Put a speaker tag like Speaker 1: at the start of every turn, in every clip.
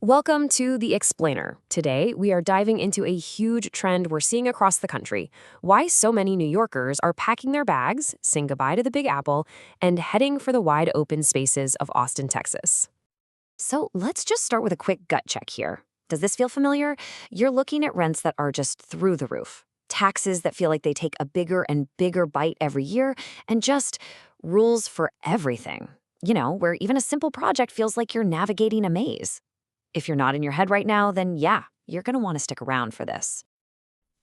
Speaker 1: Welcome to The Explainer. Today, we are diving into a huge trend we're seeing across the country: why so many New Yorkers are packing their bags, saying goodbye to the Big Apple, and heading for the wide open spaces of Austin, Texas. So let's just start with a quick gut check here. Does this feel familiar? You're looking at rents that are just through the roof, taxes that feel like they take a bigger and bigger bite every year, and just rules for everything. Where even a simple project feels like you're navigating a maze. If you're not in your head right now, then yeah, you're going to want to stick around for this.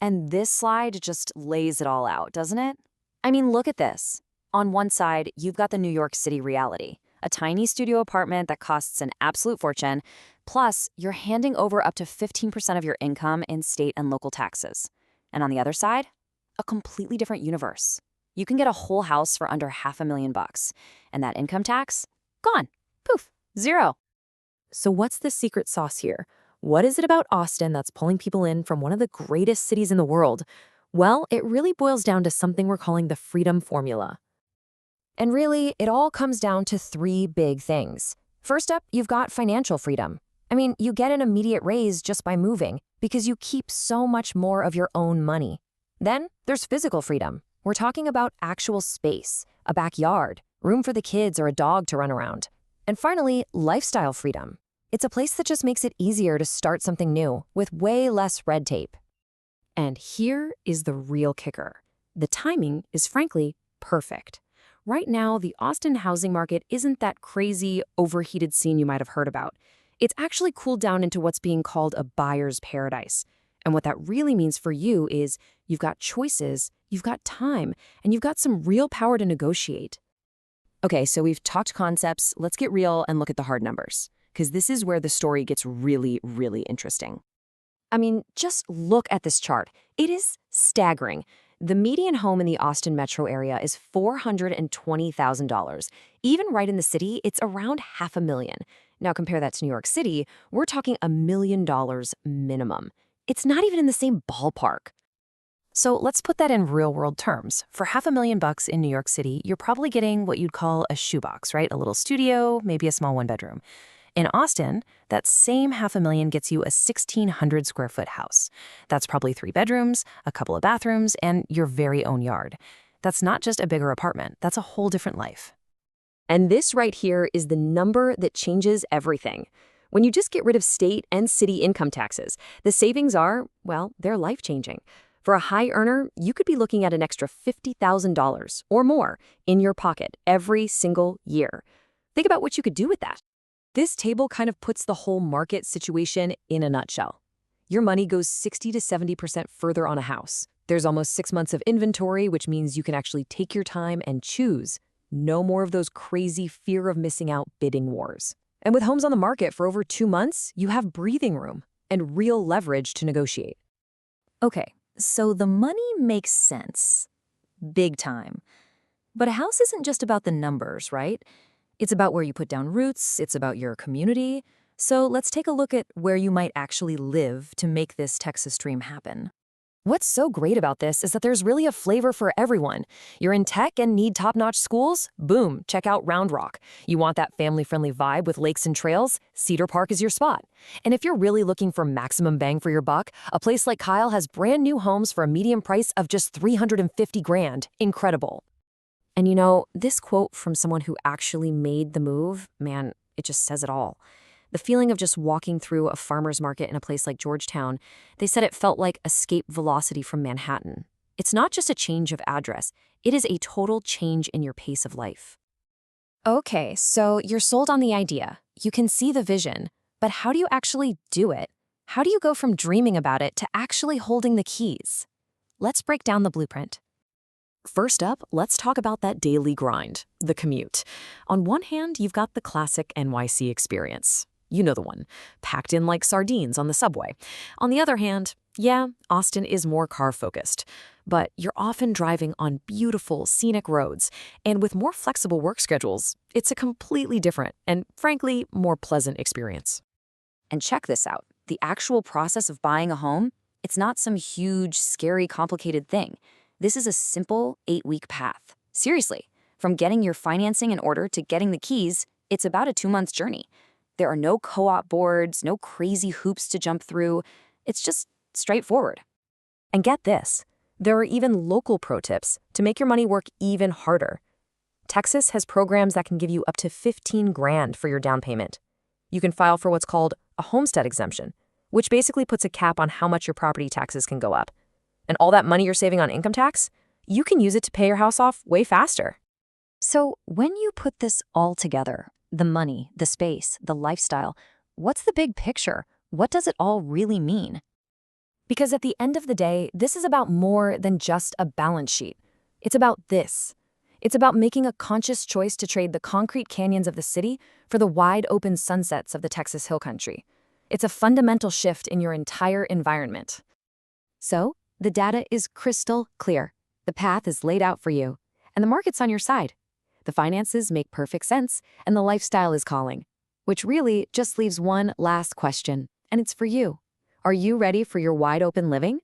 Speaker 1: And this slide just lays it all out, doesn't it? I mean, look at this. On one side, you've got the New York City reality, a tiny studio apartment that costs an absolute fortune, plus you're handing over up to 15% of your income in state and local taxes. And on the other side, a completely different universe. You can get a whole house for under $500,000, and that income tax, gone. Poof, zero. So what's the secret sauce here? What is it about Austin that's pulling people in from one of the greatest cities in the world? Well, it really boils down to something we're calling the freedom formula. And really, it all comes down to three big things. First up, you've got financial freedom. I mean, you get an immediate raise just by moving because you keep so much more of your own money. Then there's physical freedom. We're talking about actual space, a backyard, room for the kids or a dog to run around. And finally, lifestyle freedom. It's a place that just makes it easier to start something new with way less red tape. And here is the real kicker. The timing is frankly perfect. Right now, the Austin housing market isn't that crazy, overheated scene you might have heard about. It's actually cooled down into what's being called a buyer's paradise. And what that really means for you is you've got choices, you've got time, and you've got some real power to negotiate. Okay, so we've talked concepts. Let's get real and look at the hard numbers, because this is where the story gets really, really interesting. I mean, just look at this chart. It is staggering. The median home in the Austin metro area is $420,000. Even right in the city, it's around $500,000. Now compare that to New York City, we're talking $1 million minimum. It's not even in the same ballpark. So let's put that in real-world terms. For $500,000 in New York City, you're probably getting what you'd call a shoebox, right? A little studio, maybe a small one-bedroom. In Austin, that same $500,000 gets you a 1,600 square foot house. That's probably 3 bedrooms, a couple of bathrooms, and your very own yard. That's not just a bigger apartment. That's a whole different life. And this right here is the number that changes everything. When you just get rid of state and city income taxes, the savings are, well, they're life-changing. For a high earner, you could be looking at an extra $50,000 or more in your pocket every single year. Think about what you could do with that. This table kind of puts the whole market situation in a nutshell. Your money goes 60 to 70% further on a house. There's almost 6 months of inventory, which means you can actually take your time and choose. No more of those crazy fear of missing out bidding wars. And with homes on the market for over 2 months, you have breathing room and real leverage to negotiate.
Speaker 2: Okay. So the money makes sense. Big time. But a house isn't just about the numbers, right? It's about where you put down roots, it's about your community. So let's take a look at where you might actually live to make this Texas dream happen.
Speaker 1: What's so great about this is that there's really a flavor for everyone. You're in tech and need top-notch schools? Boom, check out Round Rock. You want that family-friendly vibe with lakes and trails? Cedar Park is your spot. And if you're really looking for maximum bang for your buck, a place like Kyle has brand new homes for a median price of just $350,000. Incredible. And this quote from someone who actually made the move, man, it just says it all. The feeling of just walking through a farmer's market in a place like Georgetown, they said it felt like escape velocity from Manhattan. It's not just a change of address, it is a total change in your pace of life. Okay, so you're sold on the idea. You can see the vision, but how do you actually do it? How do you go from dreaming about it to actually holding the keys? Let's break down the blueprint. First up, let's talk about that daily grind, the commute. On one hand, you've got the classic NYC experience. You know the one, packed in like sardines on the subway. On the other hand, yeah, Austin is more car-focused, but you're often driving on beautiful, scenic roads, and with more flexible work schedules, it's a completely different and, frankly, more pleasant experience.
Speaker 2: And check this out. The actual process of buying a home, it's not some huge, scary, complicated thing. This is a simple 8-week path. Seriously, from getting your financing in order to getting the keys, it's about a 2-month journey. There are no co-op boards, no crazy hoops to jump through. It's just straightforward.
Speaker 1: And get this, there are even local pro tips to make your money work even harder. Texas has programs that can give you up to 15 grand for your down payment. You can file for what's called a homestead exemption, which basically puts a cap on how much your property taxes can go up. And all that money you're saving on income tax, you can use it to pay your house off way faster.
Speaker 2: So when you put this all together, the money, the space, the lifestyle, what's the big picture? What does it all really mean?
Speaker 1: Because at the end of the day, this is about more than just a balance sheet. It's about this. It's about making a conscious choice to trade the concrete canyons of the city for the wide open sunsets of the Texas Hill Country. It's a fundamental shift in your entire environment. So, the data is crystal clear. The path is laid out for you, and the market's on your side. The finances make perfect sense, and the lifestyle is calling. Which really just leaves one last question, and it's for you. Are you ready for your wide open living?